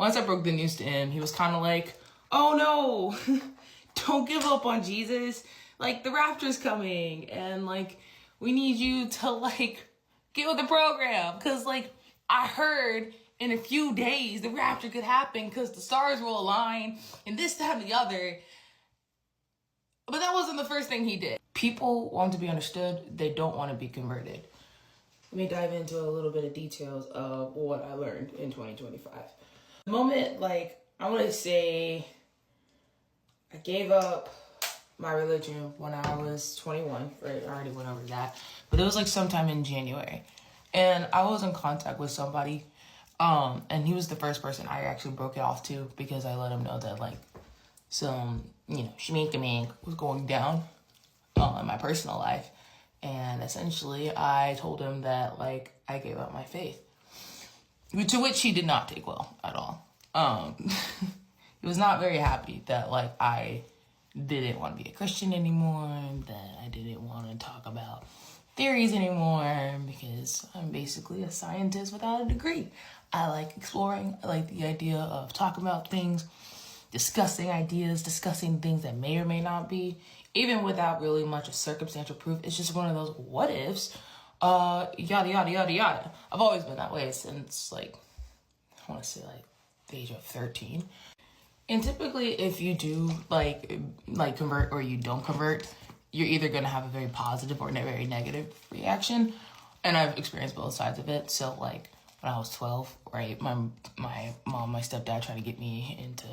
once I broke the news to him, he was kind of like, oh no, don't give up on Jesus. Like, the rapture's coming, and like, we need you to like get with the program. Cause like, I heard in a few days the rapture could happen because the stars will align and this, that, and the other. But that wasn't the first thing he did. People want to be understood. They don't want to be converted. Let me dive into a little bit of details of what I learned in 2025. The moment, like, I want to say I gave up my religion when I was 21, right? I already went over that. But it was like sometime in January. And I was in contact with somebody. And he was the first person I actually broke it off to because I let him know that like some, shmink was going down in my personal life. And essentially I told him that like I gave up my faith. To which he did not take well at all. He was not very happy that like I didn't want to be a Christian anymore, that I didn't want to talk about theories anymore because I'm basically a scientist without a degree. I like exploring, I like the idea of talking about things, discussing ideas, discussing things that may or may not be, even without really much of circumstantial proof. It's just one of those what ifs, yada, yada, yada, yada. I've always been that way since like, I want to say like the age of 13. And typically if you do like convert or you don't convert, you're either going to have a very positive or a very negative reaction. And I've experienced both sides of it. So like when I was 12, right, my mom, my stepdad tried to get me into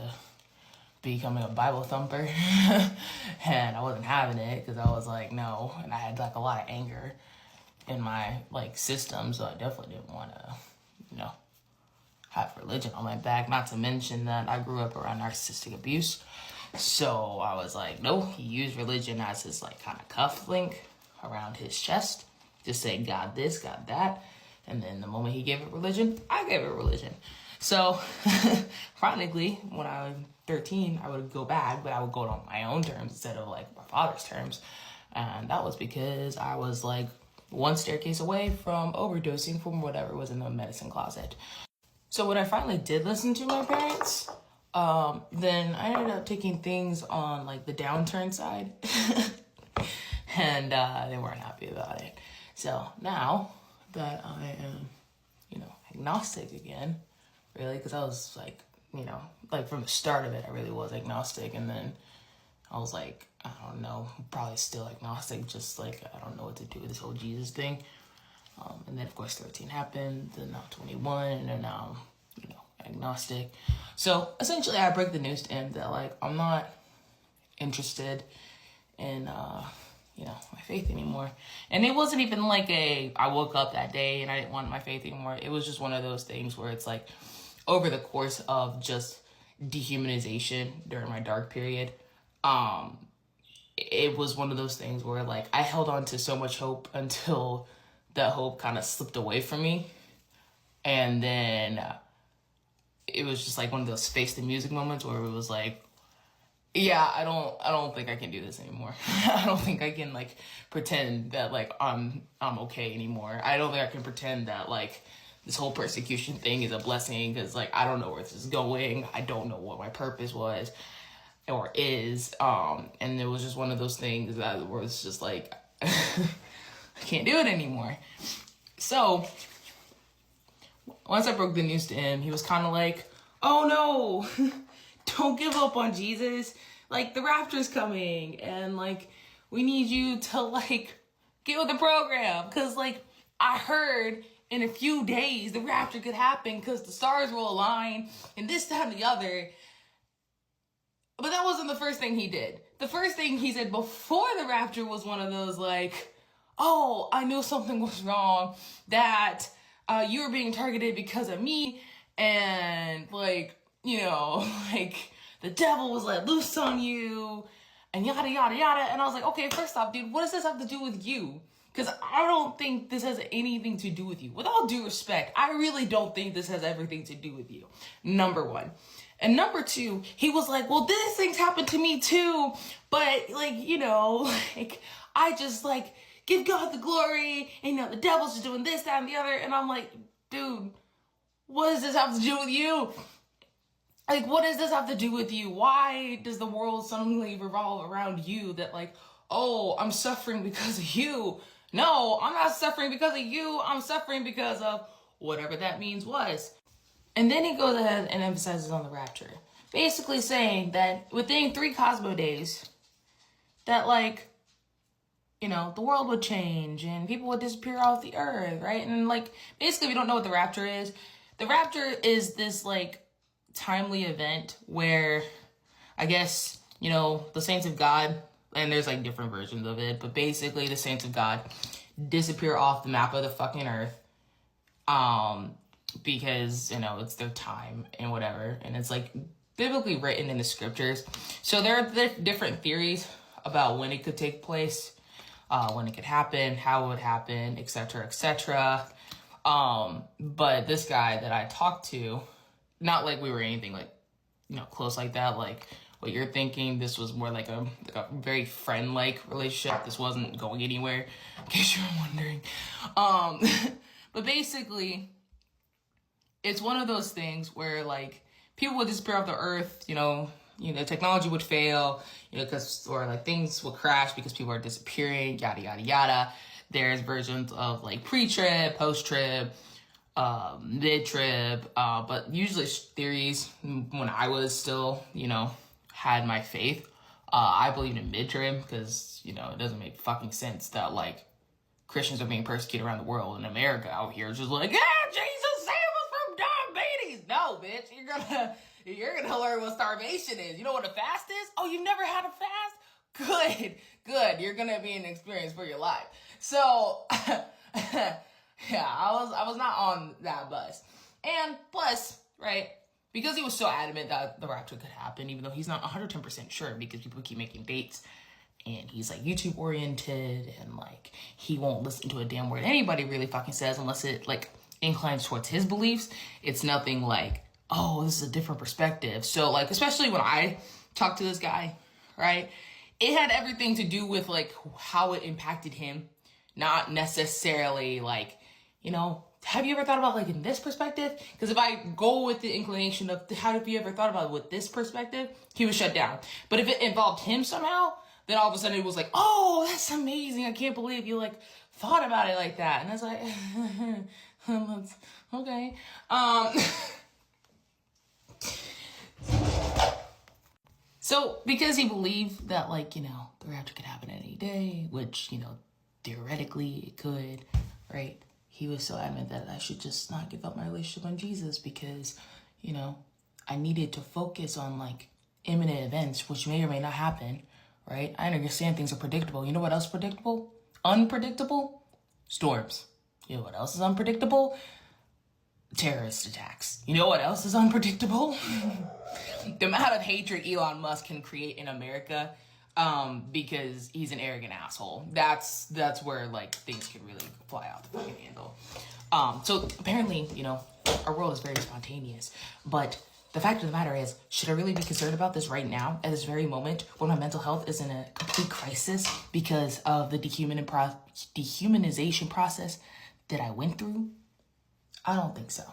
becoming a Bible thumper. And I wasn't having it because I was like, no. And I had like a lot of anger in my like system. So I definitely didn't want to, have religion on my back. Not to mention that I grew up around narcissistic abuse. So I was like, no, he used religion as his like kind of cuff link around his chest to say God this, God that. And then the moment he gave it religion, I gave it religion. So ironically, when I was 13, I would go back, but I would go on my own terms instead of like my father's terms. And that was because I was like one staircase away from overdosing from whatever was in the medicine closet. So when I finally did listen to my parents, then I ended up taking things on like the downturn side and they weren't happy about it. So now that I am, agnostic again, really, because I was like, like from the start of it, I really was agnostic. And then I was like, I don't know, probably still agnostic, just like, I don't know what to do with this whole Jesus thing. And then of course 13 happened, then now 21, and then now I'm, agnostic. So essentially I break the news to him that like, I'm not interested in, my faith anymore. And it wasn't even like I woke up that day and I didn't want my faith anymore. It was just one of those things where it's like over the course of just dehumanization during my dark period, it was one of those things where like I held on to so much hope until that hope kind of slipped away from me. And then it was just like one of those face the music moments where it was like, yeah, I don't think I can do this anymore. I don't think I can like pretend that like I'm okay anymore. I don't think I can pretend that like this whole persecution thing is a blessing because like I don't know where this is going. I don't know what my purpose was or is. And it was just one of those things that was just like I can't do it anymore. So once I broke the news to him, he was kind of like, oh no, don't give up on Jesus. Like, the rapture's coming and like we need you to like get with the program. Cause like I heard in a few days the rapture could happen because the stars will align and this, that, and the other. But that wasn't the first thing he did. The first thing he said before the rapture was one of those like, oh, I knew something was wrong, that you were being targeted because of me, and like, like the devil was let loose on you, and yada, yada, yada. And I was like, okay, first off, dude, what does this have to do with you? Because I don't think this has anything to do with you. With all due respect, I really don't think this has everything to do with you. Number one. And number two, he was like, well, these things happened to me too, but like, like I just like give God the glory, and the devil's just doing this, that, and the other. And I'm like, dude, what does this have to do with you? Like, what does this have to do with you? Why does the world suddenly revolve around you? That like, oh, I'm suffering because of you. No, I'm not suffering because of you. I'm suffering because of whatever that means was. And then he goes ahead and emphasizes on the rapture. Basically saying that within 3 Cosmo days, that like, you know, the world would change and people would disappear off the earth, right? And like, basically, we don't know what the rapture is. The rapture is this like timely event where I guess, you know, the saints of God, and there's like different versions of it, but basically the saints of God disappear off the map of the fucking earth. Because, you know, it's their time and whatever. And it's like biblically written in the scriptures. So there are different theories about when it could take place, when it could happen, how it would happen, etc., etc. But this guy that I talked to, not like we were anything like, you know, close like that, like what you're thinking. This was more like a very friend-like relationship. This wasn't going anywhere, in case you're wondering. But basically, it's one of those things where like people would disappear off the earth, you know, technology would fail, you know, or like things would crash because people are disappearing, yada, yada, yada. There's versions of like pre-trib, post-trib, mid-trib, but usually theories when I was still, you know, had my faith, I believed in mid-trib because, you know, it doesn't make fucking sense that like Christians are being persecuted around the world, and America out here is just like, yeah, Jesus, save us from diabetes. No, bitch, you're gonna learn what starvation is. You know what a fast is? Oh, you've never had a fast? Good. You're gonna be an experience for your life. So, yeah, I was not on that bus. And plus, right, because he was so adamant that the rapture could happen, even though he's not 110% sure because people keep making dates, and he's like YouTube oriented, and like he won't listen to a damn word anybody really fucking says unless it like inclines towards his beliefs. It's nothing like, oh, this is a different perspective. So like, especially when I talked to this guy, right, it had everything to do with like how it impacted him, not necessarily like, you know, have you ever thought about like in this perspective? Because if I go with the inclination of how have you ever thought about it with this perspective, he was shut down. But if it involved him somehow, then all of a sudden it was like, oh, that's amazing. I can't believe you like thought about it like that. And I was like, okay. So because he believed that like, you know, the rapture could happen any day, which, you know, theoretically it could, right? He was so adamant that I should just not give up my relationship on Jesus because, you know, I needed to focus on like imminent events, which may or may not happen. Right? I understand things are predictable. You know what else is predictable? Unpredictable? Storms. You know what else is unpredictable? Terrorist attacks. You know what else is unpredictable? The amount of hatred Elon Musk can create in America, because he's an arrogant asshole. That's where like things can really fly out the fucking handle. So apparently, you know, our world is very spontaneous, but the fact of the matter is, should I really be concerned about this right now, at this very moment, when my mental health is in a complete crisis because of the dehumanization process that I went through? I don't think so.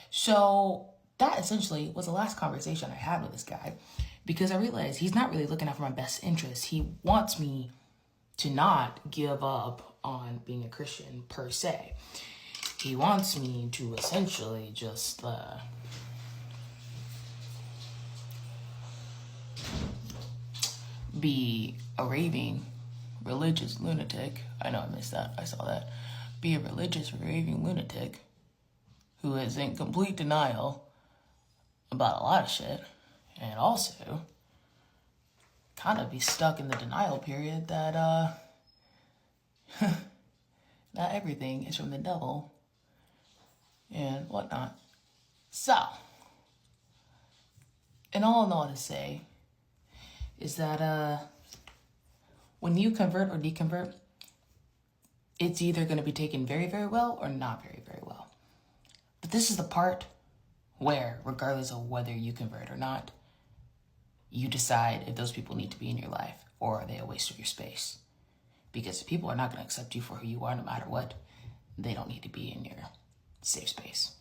So that essentially was the last conversation I had with this guy, because I realized he's not really looking out for my best interests. He wants me to not give up on being a Christian per se. He wants me to essentially just be a raving religious lunatic. I know I missed that. I saw that. Be a religious raving lunatic who is in complete denial about a lot of shit, and also kind of be stuck in the denial period that not everything is from the devil and whatnot. So, and all in all to say is that when you convert or deconvert, it's either going to be taken very, very well or not very, very well. But this is the part where, regardless of whether you convert or not, you decide if those people need to be in your life or are they a waste of your space. Because if people are not going to accept you for who you are no matter what, they don't need to be in your safe space.